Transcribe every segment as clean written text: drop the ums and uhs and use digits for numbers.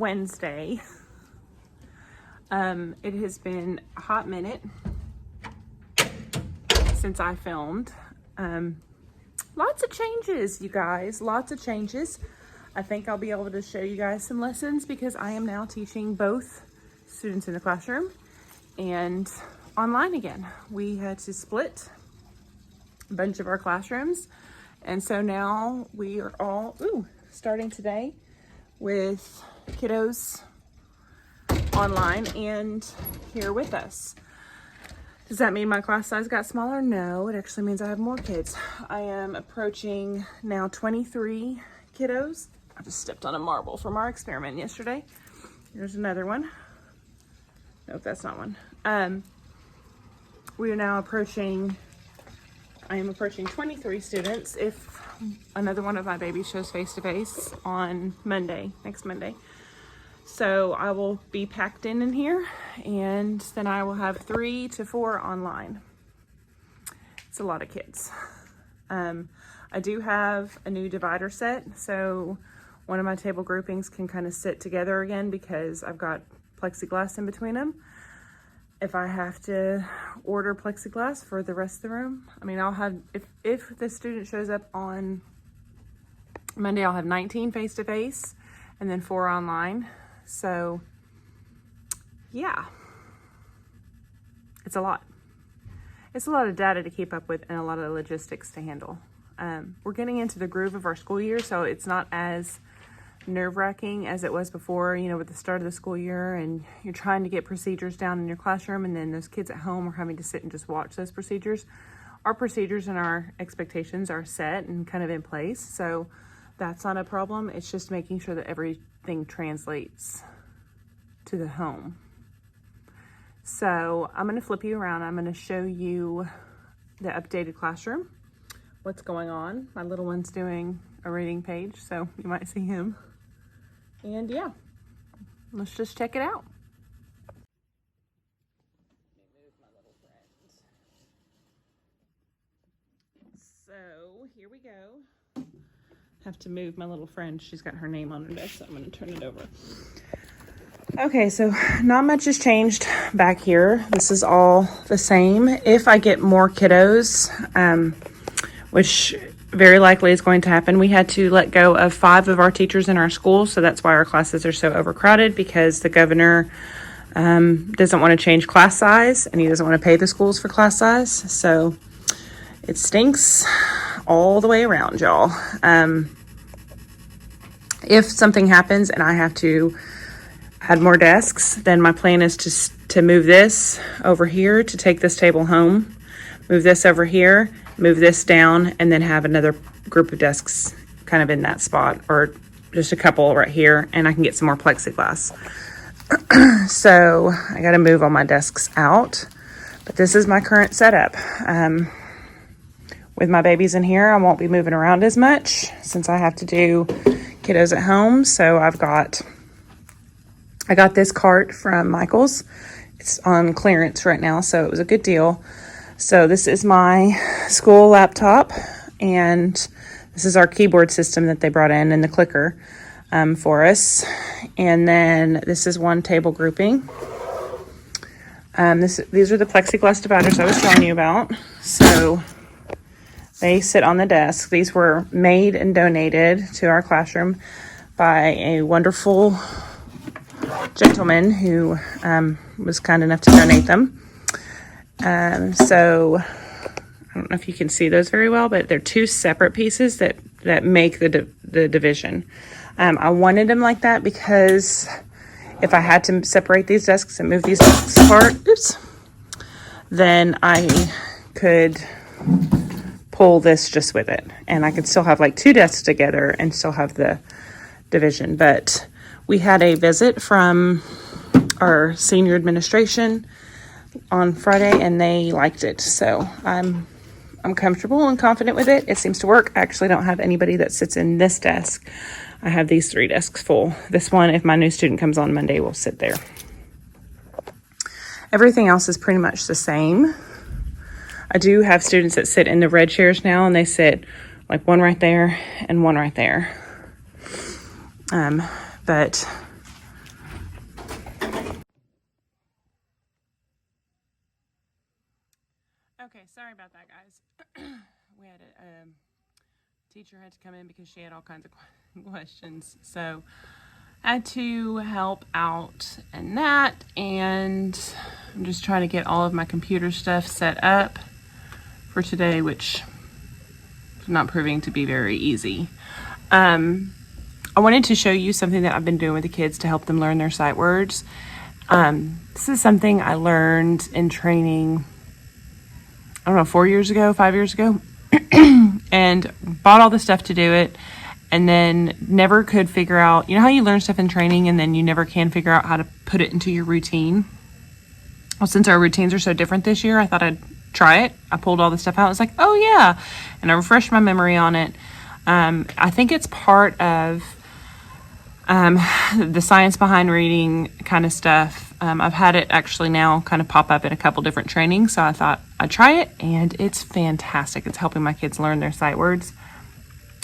Wednesday. It has been a hot minute since I filmed. Lots of changes, you guys, lots of changes. I think I'll be able to show you guys some lessons because I am now teaching both students in the classroom and online again. We had to split a bunch of our classrooms, and so now we are all starting today with kiddos online and here with us. Does that mean my class size got smaller? No, it actually means I have more kids. I am approaching now 23 kiddos. I just stepped on a marble from our experiment yesterday. Here's another one. Nope, that's not one. We are now approaching, I am approaching 23 students if another one of my babies shows face-to-face on Monday, next Monday. So I will be packed in here, and then I will have 3 to 4 online. It's a lot of kids. I do have a new divider set, so one of my table groupings can kind of sit together again because I've got plexiglass in between them. If I have to order plexiglass for the rest of the room, I mean, I'll have, if the student shows up on Monday, I'll have 19 face-to-face and then 4 online. So yeah, it's a lot. It's a lot of data to keep up with and a lot of logistics to handle. We're getting into the groove of our school year, so it's not as nerve-wracking as it was before, you know, with the start of the school year, and you're trying to get procedures down in your classroom, and then those kids at home are having to sit and just watch those procedures. Our procedures and our expectations are set and kind of in place, so that's not a problem. It's just making sure that everything translates to the home. So I'm going to flip you around. I'm going to show you the updated classroom, what's going on. My little one's doing a reading page, so you might see him. And yeah, let's just check it out. So here we go. Have to move my little friend. She's got her name on her desk, so I'm going to turn it over. Okay, so not much has changed back here. This is all the same. If I get more kiddos, which very likely is going to happen, we had to let go of 5 of our teachers in our school, so that's why our classes are so overcrowded, because the governor doesn't want to change class size, and he doesn't want to pay the schools for class size. So it stinks all the way around, y'all. If something happens and I have to add more desks, then my plan is to move this over here, to take this table home, move this over here, move this down, and then have another group of desks kind of in that spot, or just a couple right here, and I can get some more plexiglass. So I got to move all my desks out, but this is my current setup. With my babies in here, I won't be moving around as much since I have to do kiddos at home. So I got this cart from Michael's. It's on clearance right now, so it was a good deal. So this is my school laptop, and this is our keyboard system that they brought in, and the clicker for us. And then this is one table grouping. These are the plexiglass dividers I was telling you about. So they sit on the desk. These were made and donated to our classroom by a wonderful gentleman who was kind enough to donate them. So I don't know if you can see those very well, but they're 2 separate pieces that make the division. I wanted them like that because if I had to separate these desks and move these desks apart, then I could pull this just with it, and I could still have like 2 desks together and still have the division. But we had a visit from our senior administration on Friday, and they liked it, so I'm comfortable and confident with it. It seems to work. I actually don't have anybody that sits in this desk. I have these 3 desks full. This one, if my new student comes on Monday, will sit there. Everything else is pretty much the same. I do have students that sit in the red chairs now, and they sit like one right there and one right there. But Okay, sorry about that, guys. We had a teacher had to come in because she had all kinds of questions. So I had to help out in that, and I'm just trying to get all of my computer stuff set up for today, which is not proving to be very easy. I wanted to show you something that I've been doing with the kids to help them learn their sight words. This is something I learned in training, I don't know, 5 years ago, and bought all the stuff to do it, and then never could figure out, you know how you learn stuff in training and then you never can figure out how to put it into your routine? Well, since our routines are so different this year, I thought I'd try it. I pulled all the stuff out. I was like, oh yeah. And I refreshed my memory on it. I think it's part of the science behind reading kind of stuff. I've had it actually now kind of pop up in a couple different trainings, so I thought I'd try it, and it's fantastic. It's helping my kids learn their sight words,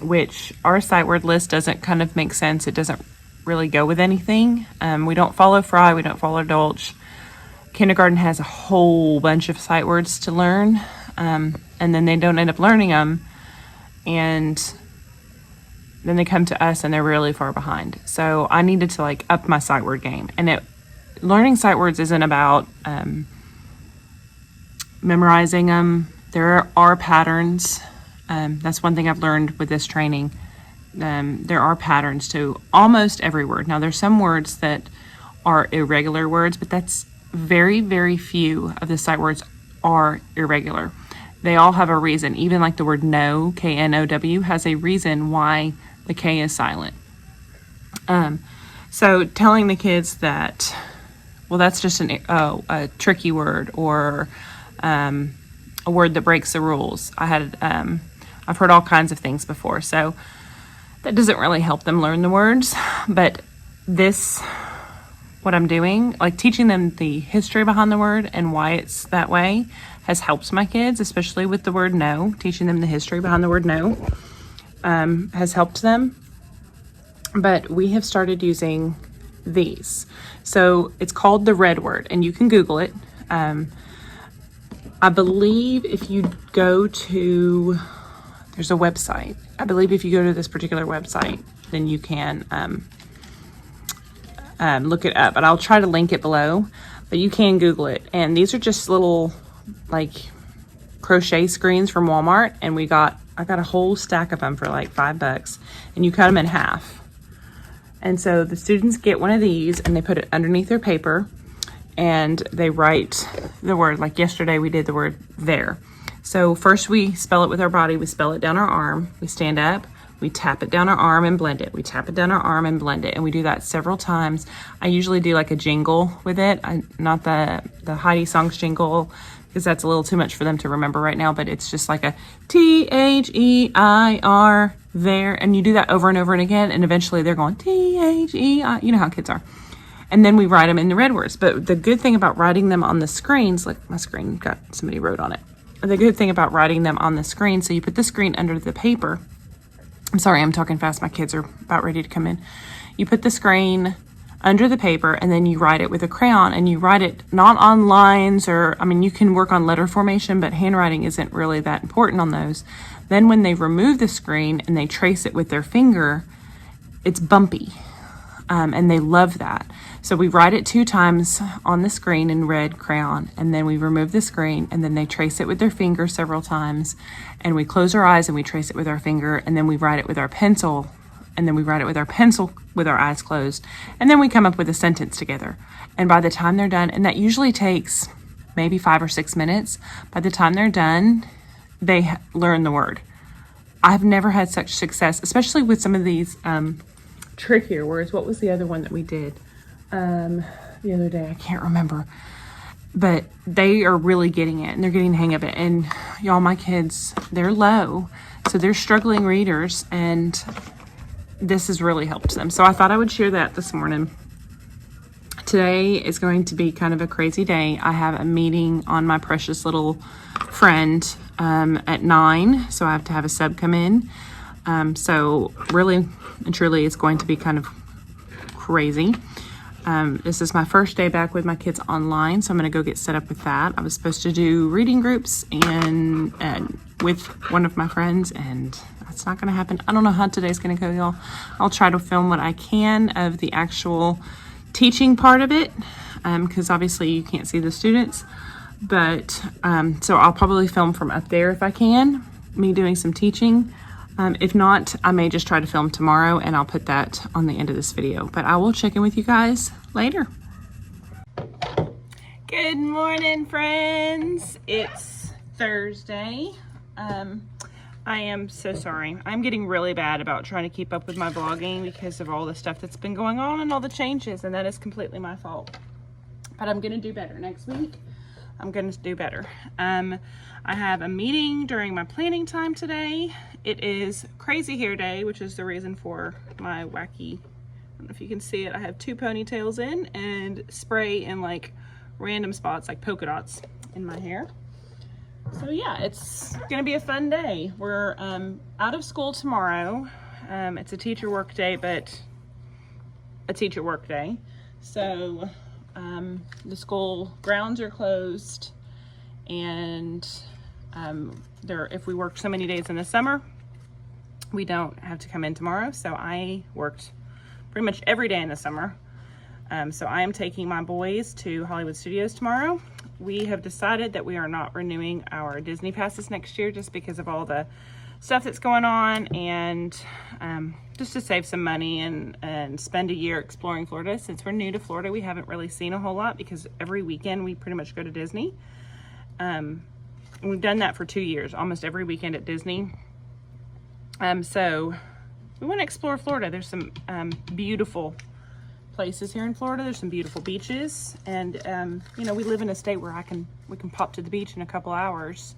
which our sight word list doesn't kind of make sense. It doesn't really go with anything. We don't follow Fry, we don't follow Dolch. Kindergarten has a whole bunch of sight words to learn, and then they don't end up learning them, and then they come to us and they're really far behind. So I needed to like up my sight word game. And learning sight words isn't about memorizing them. There are patterns. That's one thing I've learned with this training. There are patterns to almost every word. Now there's some words that are irregular words, but that's very, very few of the sight words are irregular. They all have a reason. Even like the word know, K-N-O-W, has a reason why the K is silent. So telling the kids that, well, that's just a tricky word, or a word that breaks the rules. I've heard all kinds of things before, so that doesn't really help them learn the words. But what I'm doing, like teaching them the history behind the word and why it's that way, has helped my kids, especially with the word no. Teaching them the history behind the word no has helped them. But we have started using these. So it's called the red word, and you can Google it. I believe if you go to, there's a website. I believe if you go to this particular website, then you can look it up. But I'll try to link it below. But you can Google it. And these are just little like crochet screens from Walmart, and I got a whole stack of them for like $5, and you cut them in half. And so the students get one of these and they put it underneath their paper and they write the word. Like yesterday we did the word there. So first we spell it with our body. We spell it down our arm. We stand up, we tap it down our arm and blend it. We tap it down our arm and blend it. And we do that several times. I usually do like a jingle with it. Not the Heidi Songs jingle, because that's a little too much for them to remember right now, but it's just like a T-H-E-I-R, there, and you do that over and over and again, and eventually they're going T-H-E-I, you know how kids are. And then we write them in the red words. But the good thing about writing them on the screens, like my screen got somebody wrote on it. The good thing about writing them on the screen, so you put the screen under the paper. I'm sorry, I'm talking fast. My kids are about ready to come in. You put the screen under the paper, and then you write it with a crayon, and you write it not on lines, or, I mean, you can work on letter formation, but handwriting isn't really that important on those. Then when they remove the screen and they trace it with their finger, it's bumpy, and they love that. So we write it 2 times on the screen in red crayon, and then we remove the screen, and then they trace it with their finger several times, and we close our eyes and we trace it with our finger, and then we write it with our pencil, and then we write it with our pencil with our eyes closed, and then we come up with a sentence together. And by the time they're done, and that usually takes maybe 5 or 6 minutes, by the time they're done, they learn the word. I've never had such success, especially with some of these trickier words. What was the other one that we did the other day? I can't remember. But they are really getting it, and they're getting the hang of it. And y'all, my kids, they're low, so they're struggling readers, and this has really helped them. So I thought I would share that this morning. Today is going to be kind of a crazy day. I have a meeting on my precious little friend at 9, so I have to have a sub come in. So really and truly it's going to be kind of crazy. This is my first day back with my kids online, so I'm going to go get set up with that. I was supposed to do reading groups and with one of my friends, and that's not going to happen. I don't know how today's going to go, y'all. I'll try to film what I can of the actual teaching part of it, because obviously you can't see the students. But so I'll probably film from up there if I can, me doing some teaching. If not, I may just try to film tomorrow, and I'll put that on the end of this video. But I will check in with you guys later. Good morning, friends. It's Thursday. I am so sorry. I'm getting really bad about trying to keep up with my vlogging because of all the stuff that's been going on and all the changes, and that is completely my fault. But I'm gonna do better next week. I'm gonna do better. I have a meeting during my planning time today. It is crazy hair day, which is the reason for my wacky, I don't know if you can see it, I have 2 ponytails in and spray in like random spots, like polka dots in my hair. So yeah, it's gonna be a fun day. We're out of school tomorrow. It's a teacher work day, but a teacher work day. So the school grounds are closed, and if we worked so many days in the summer, we don't have to come in tomorrow. So I worked pretty much every day in the summer. So I am taking my boys to Hollywood Studios tomorrow. We have decided that we are not renewing our Disney passes next year just because of all the stuff that's going on, and just to save some money and spend a year exploring Florida. Since we're new to Florida, we haven't really seen a whole lot because every weekend we pretty much go to Disney. We've done that for 2 years, almost every weekend at Disney. So we want to explore Florida. There's some beautiful places here in Florida. There's some beautiful beaches, and you know, we live in a state where we can pop to the beach in a couple hours,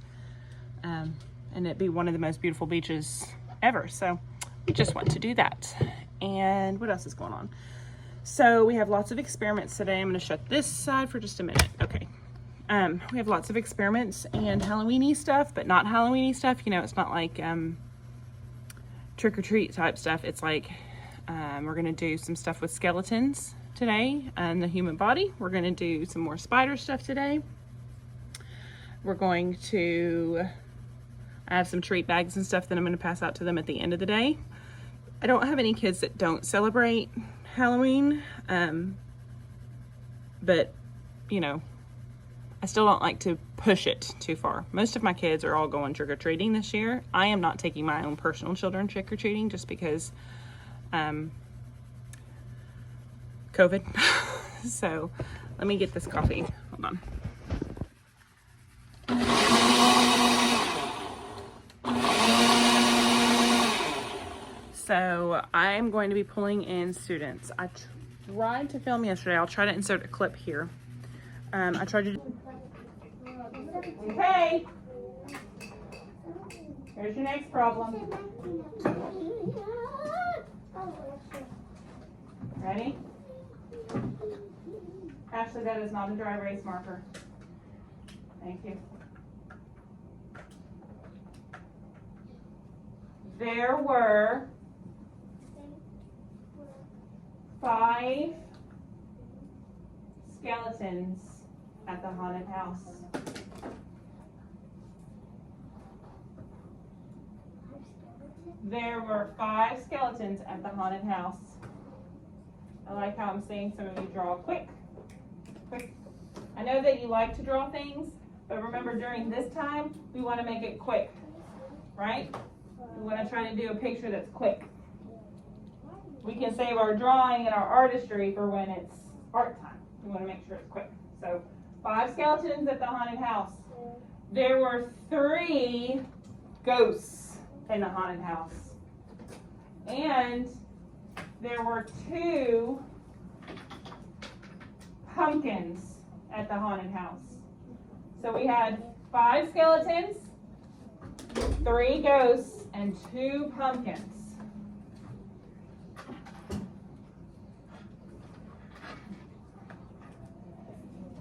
and it'd be one of the most beautiful beaches ever. So we just want to do that. And what else is going on? So we have lots of experiments today. I'm going to shut this side for just a minute. Okay. We have lots of experiments and Halloween-y stuff, but not Halloween-y stuff. You know, it's not like trick-or-treat type stuff. It's like we're going to do some stuff with skeletons today and the human body. We're going to do some more spider stuff today. We're going to have some treat bags and stuff that I'm going to pass out to them at the end of the day. I don't have any kids that don't celebrate Halloween, but, you know, I still don't like to push it too far. Most of my kids are all going trick-or-treating this year. I am not taking my own personal children trick-or-treating just because COVID. So let me get this coffee. Hold on. So I'm going to be pulling in students. I tried to film yesterday. I'll try to insert a clip here. I tried to... Okay. Here's your next problem. Ready? Ashley, that is not a dry erase marker. Thank you. There were 5 skeletons at the haunted house. There were 5 skeletons at the haunted house. I like how I'm seeing some of you draw quick. I know that you like to draw things, but remember during this time, we want to make it quick, right? We want to try to do a picture that's quick. We can save our drawing and our artistry for when it's art time. We want to make sure it's quick. So 5 skeletons at the haunted house. There were 3 ghosts in the haunted house. And there were 2 pumpkins at the haunted house. So we had 5 skeletons, 3 ghosts, and 2 pumpkins.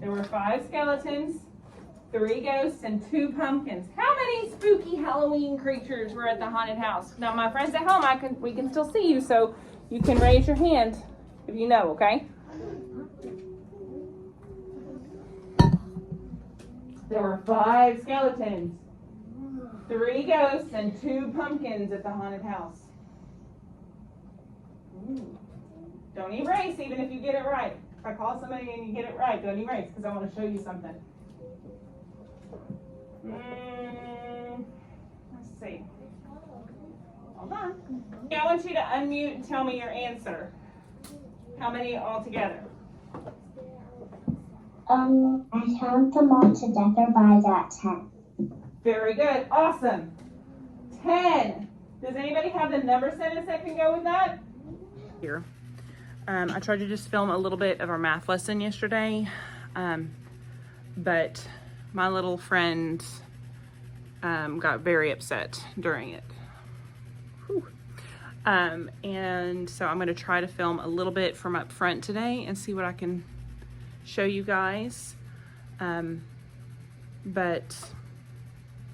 There were 5 skeletons, 3 ghosts, and 2 pumpkins. How many spooky Halloween creatures were at the haunted house? Now, my friends at home, we can still see you, so you can raise your hand if you know, okay? There were 5 skeletons, 3 ghosts, and 2 pumpkins at the haunted house. Ooh. Don't erase even if you get it right. If I call somebody and you get it right, don't erase because I want to show you something. Let's see. Hold on. I want you to unmute and tell me your answer. How many altogether? I count them all together by that 10. Very good. Awesome. 10. Does anybody have the number sentence that can go with that? Here. I tried to just film a little bit of our math lesson yesterday, but my little friend got very upset during it. Whew. And so I'm going to try to film a little bit from up front today and see what I can show you guys. But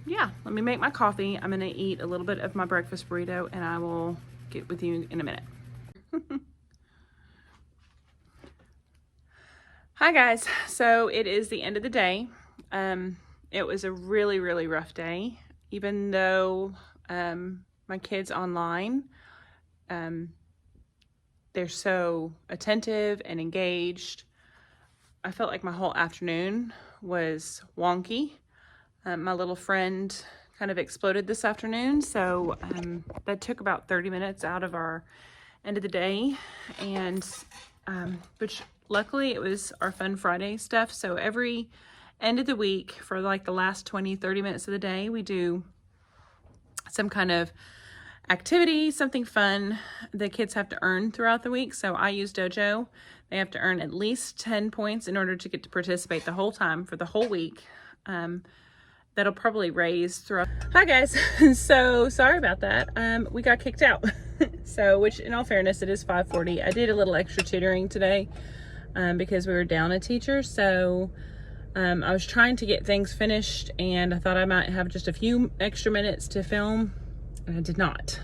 yeah, let me make my coffee. I'm going to eat a little bit of my breakfast burrito and I will get with you in a minute. Hi guys, so it is the end of the day. It was a really, really rough day. Even though my kids online, they're so attentive and engaged. I felt like my whole afternoon was wonky. My little friend kind of exploded this afternoon, so that took about 30 minutes out of our end of the day, and which luckily it was our Fun Friday stuff. So every end of the week for like the last 20-30 minutes of the day, we do some kind of activity, something fun the kids have to earn throughout the week. So I use Dojo. They have to earn at least 10 points in order to get to participate the whole time for the whole week. That'll probably raise throughout. Hi guys, so sorry about that. We got kicked out. So, which in all fairness, it is 5:40. I did a little extra tutoring today because we were down a teacher. So I was trying to get things finished and I thought I might have just a few extra minutes to film, and I did not.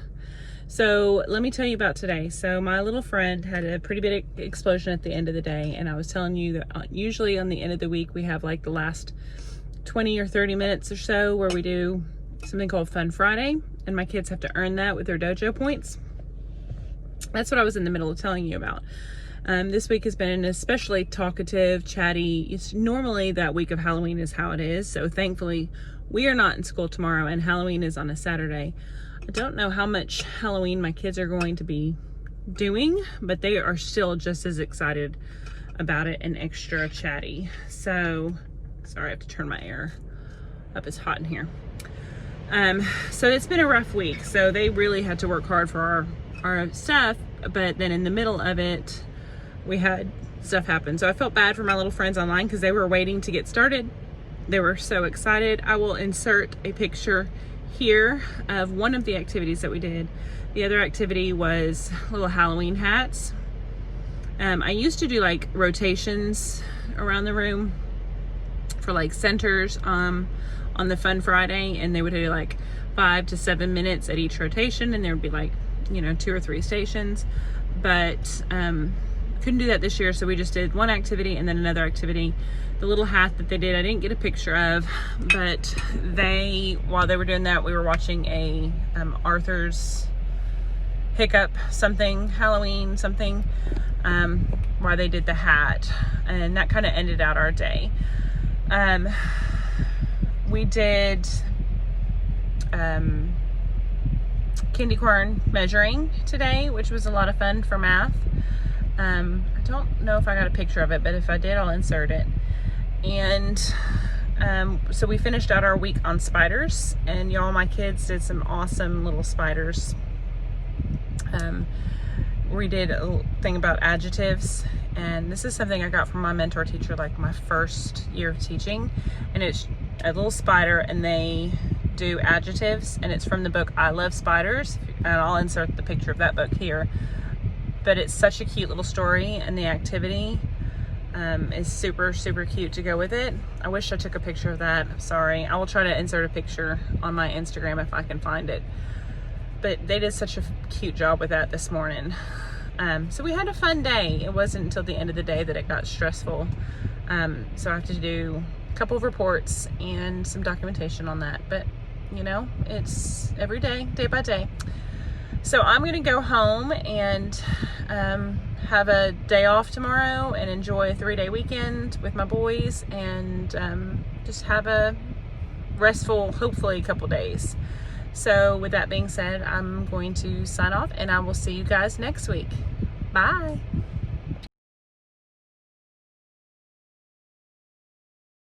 So let me tell you about today. So my little friend had a pretty big explosion at the end of the day, and I was telling you that usually on the end of the week we have like the last 20 or 30 minutes or so where we do something called Fun Friday, and my kids have to earn that with their dojo points. That's what I was in the middle of telling you about. This week has been especially talkative, chatty. It's normally that week of Halloween is how it is. So thankfully we are not in school tomorrow and Halloween is on a Saturday. I don't know how much Halloween my kids are going to be doing, but they are still just as excited about it and extra chatty. So, sorry, I have to turn my air up. It's hot in here. So it's been a rough week. So they really had to work hard for our stuff, but then in the middle of it, we had stuff happen. So I felt bad for my little friends online because they were waiting to get started. They were so excited. I will insert a picture here of one of the activities that we did. The other activity was little Halloween hats. I used to do like rotations around the room for like centers on the Fun Friday, and they would do like 5 to 7 minutes at each rotation, and there would be like, you know, 2 or 3 stations. But couldn't do that this year, so we just did one activity and then another activity. The little hat that they did, I didn't get a picture of, but while they were doing that, we were watching a Arthur's Hiccup something, Halloween something, while they did the hat, and that kind of ended out our day. We did candy corn measuring today, which was a lot of fun for math. I don't know if I got a picture of it, but if I did, I'll insert it. And so we finished out our week on spiders, and y'all, my kids did some awesome little spiders. We did a thing about adjectives, and this is something I got from my mentor teacher like my first year of teaching, and it's a little spider and they do adjectives, and it's from the book I Love Spiders, and I'll insert the picture of that book here. But it's such a cute little story, and the activity is super, super cute to go with it. I wish I took a picture of that. I'm sorry. I will try to insert a picture on my Instagram if I can find it. But they did such a cute job with that this morning. So we had a fun day. It wasn't until the end of the day that it got stressful. So I have to do couple of reports and some documentation on that. But you know, it's every day, day by day. So I'm gonna go home and have a day off tomorrow and enjoy a 3-day weekend with my boys, and just have a restful, hopefully, couple days. So with that being said, I'm going to sign off, and I will see you guys next week. Bye.